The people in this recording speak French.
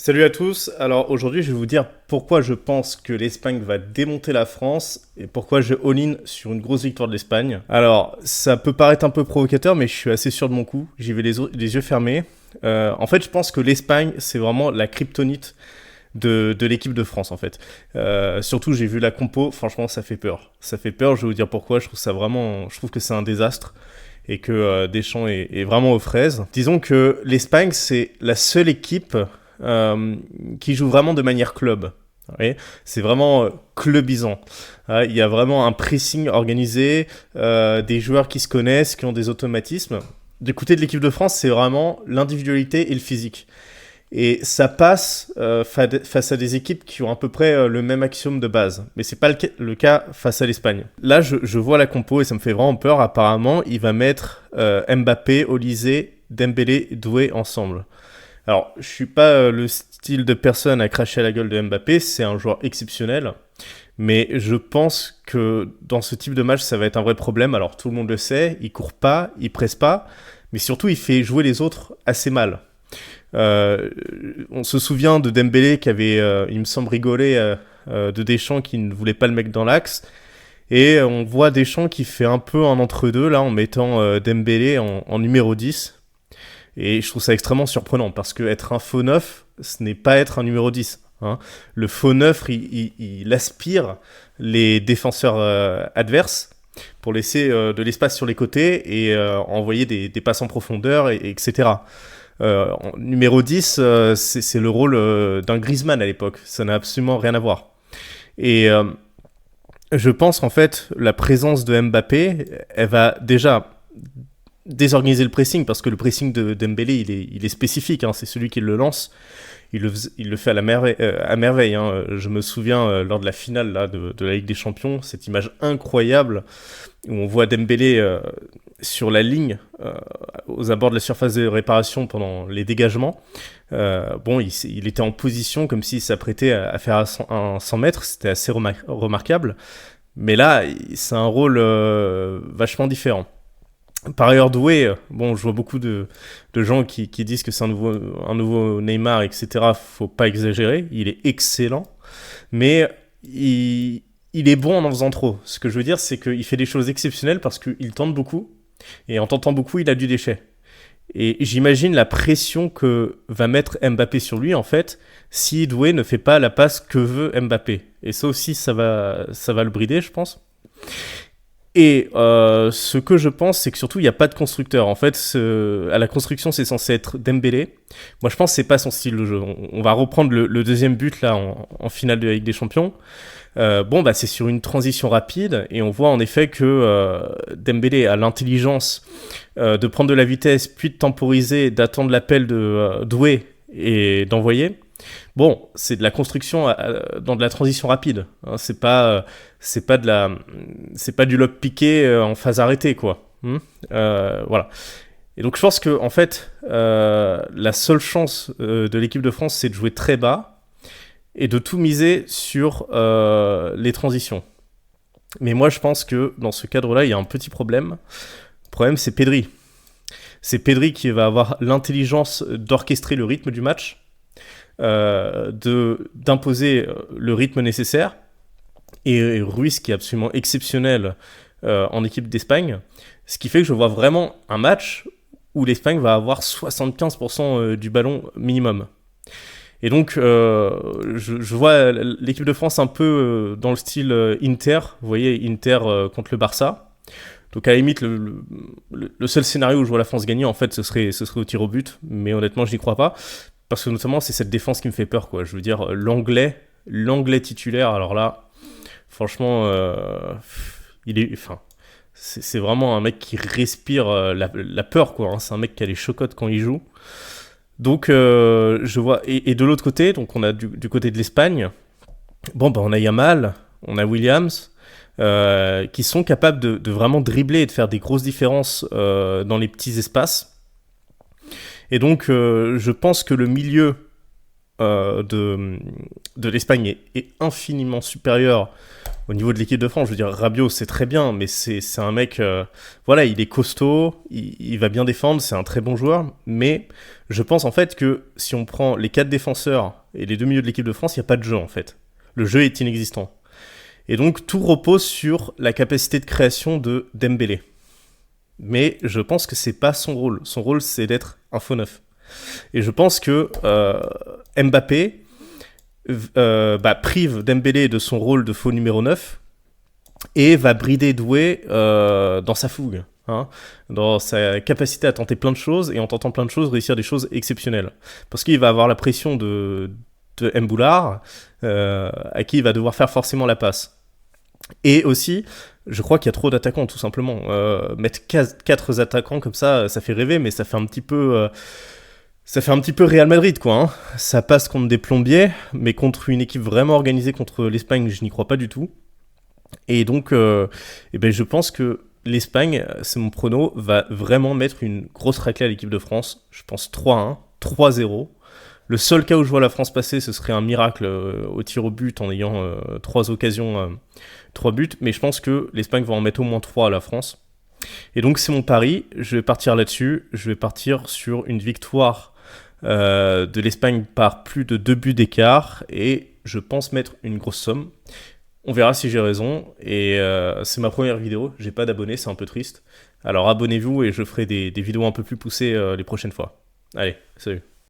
Salut à tous, alors aujourd'hui je vais vous dire pourquoi je pense que l'Espagne va démonter la France et pourquoi je all-in sur une grosse victoire de l'Espagne. Alors ça peut paraître un peu provocateur mais je suis assez sûr de mon coup, j'y vais les yeux fermés. En fait je pense que l'Espagne c'est vraiment la kryptonite de l'équipe de France en fait. Surtout j'ai vu la compo, franchement ça fait peur. Ça fait peur, je vais vous dire pourquoi, je trouve que c'est un désastre et que Deschamps est vraiment aux fraises. Disons que l'Espagne c'est la seule équipe qui joue vraiment de manière club. Vous voyez, c'est vraiment clubisant. Il y a vraiment un pressing organisé, des joueurs qui se connaissent, qui ont des automatismes. Du côté de l'équipe de France, c'est vraiment l'individualité et le physique. Et ça passe face à des équipes qui ont à peu près le même axiome de base. Mais c'est pas le cas face à l'Espagne. Là, je vois la compo et ça me fait vraiment peur. Apparemment, il va mettre Mbappé, Olise, Dembélé, Doué ensemble. Alors, je suis pas le style de personne à cracher à la gueule de Mbappé, c'est un joueur exceptionnel, mais je pense que dans ce type de match, ça va être un vrai problème. Alors, tout le monde le sait, il court pas, il presse pas, mais surtout, il fait jouer les autres assez mal. On se souvient de Dembélé qui avait, il me semble, rigolé de Deschamps qui ne voulait pas le mec dans l'axe. Et on voit Deschamps qui fait un peu un entre-deux, là, en mettant Dembélé en numéro 10. Et je trouve ça extrêmement surprenant parce que être un faux neuf, ce n'est pas être un numéro 10. Hein. Le faux neuf, il aspire les défenseurs adverses pour laisser de l'espace sur les côtés et envoyer des passes en profondeur, etc. Numéro 10, c'est le rôle d'un Griezmann à l'époque. Ça n'a absolument rien à voir. Et je pense en fait la présence de Mbappé, elle va déjà désorganiser le pressing parce que le pressing de Dembélé il est spécifique, hein, c'est celui qui le lance, il le fait à merveille, hein. Je me souviens lors de la finale là, de la Ligue des Champions, cette image incroyable où on voit Dembélé sur la ligne aux abords de la surface de réparation pendant les dégagements. Il était en position comme s'il s'apprêtait à faire un 100 mètres, c'était assez remarquable, mais là c'est un rôle vachement différent. Par ailleurs, Doué, bon, je vois beaucoup de gens qui disent que c'est un nouveau Neymar, etc. Faut pas exagérer, il est excellent, mais il est bon en faisant trop. Ce que je veux dire, c'est qu'il fait des choses exceptionnelles parce qu'il tente beaucoup, et en tentant beaucoup, il a du déchet. Et j'imagine la pression que va mettre Mbappé sur lui, en fait, si Doué ne fait pas la passe que veut Mbappé. Et ça aussi, ça va le brider, je pense. Et ce que je pense, c'est que surtout, il n'y a pas de constructeur. En fait, à la construction, c'est censé être Dembélé. Moi, je pense que c'est pas son style de jeu. On va reprendre le deuxième but là en finale de la Ligue des Champions. C'est sur une transition rapide et on voit en effet que Dembélé a l'intelligence de prendre de la vitesse, puis de temporiser, d'attendre l'appel de Doué et d'envoyer. Bon, c'est de la construction dans de la transition rapide. Hein, c'est pas du lob piqué en phase arrêtée, quoi. Voilà. Et donc je pense que en fait, la seule chance de l'équipe de France, c'est de jouer très bas et de tout miser sur les transitions. Mais moi, je pense que dans ce cadre-là, il y a un petit problème. Le problème, c'est Pedri. C'est Pedri qui va avoir l'intelligence d'orchestrer le rythme du match, d'imposer le rythme nécessaire, et Ruiz qui est absolument exceptionnel en équipe d'Espagne, ce qui fait que je vois vraiment un match où l'Espagne va avoir 75% du ballon minimum. Et donc je vois l'équipe de France un peu dans le style Inter, vous voyez, Inter contre le Barça. Donc à la limite, le seul scénario où je vois la France gagner, en fait, ce serait au tir au but, mais honnêtement, je n'y crois pas. Parce que notamment, c'est cette défense qui me fait peur, quoi. Je veux dire, l'anglais titulaire, alors là, franchement, c'est vraiment un mec qui respire la peur, quoi. Hein. C'est un mec qui a les chocottes quand il joue. Donc, je vois. Et de l'autre côté, donc on a du côté de l'Espagne, on a Yamal, on a Williams, qui sont capables de vraiment dribbler et de faire des grosses différences dans les petits espaces. Et donc, je pense que le milieu de l'Espagne est infiniment supérieur au niveau de l'équipe de France. Je veux dire, Rabiot, c'est très bien, mais c'est un mec... voilà, il est costaud, il va bien défendre, c'est un très bon joueur, mais je pense en fait que si on prend les 4 défenseurs et les 2 milieux de l'équipe de France, il n'y a pas de jeu en fait. Le jeu est inexistant. Et donc tout repose sur la capacité de création de Dembélé. Mais je pense que c'est pas son rôle. Son rôle, c'est d'être un faux neuf. Et je pense que Mbappé prive Dembélé de son rôle de faux numéro 9 et va brider Doué dans sa fougue, hein, dans sa capacité à tenter plein de choses et en tentant plein de choses, réussir des choses exceptionnelles. Parce qu'il va avoir la pression de Mboulard, à qui il va devoir faire forcément la passe. Et aussi, je crois qu'il y a trop d'attaquants, tout simplement. Mettre 4 attaquants comme ça fait rêver, mais ça fait un petit peu Real Madrid, quoi. Hein. Ça passe contre des plombiers, mais contre une équipe vraiment organisée contre l'Espagne, je n'y crois pas du tout. Et donc, je pense que l'Espagne, c'est mon prono, va vraiment mettre une grosse raclée à l'équipe de France. Je pense 3-1, 3-0. Le seul cas où je vois la France passer, ce serait un miracle au tir au but en ayant 3 occasions, 3 buts. Mais je pense que l'Espagne va en mettre au moins 3 à la France. Et donc c'est mon pari, je vais partir là-dessus. Je vais partir sur une victoire de l'Espagne par plus de 2 buts d'écart. Et je pense mettre une grosse somme. On verra si j'ai raison. Et c'est ma première vidéo, j'ai pas d'abonnés, c'est un peu triste. Alors abonnez-vous et je ferai des vidéos un peu plus poussées les prochaines fois. Allez, salut.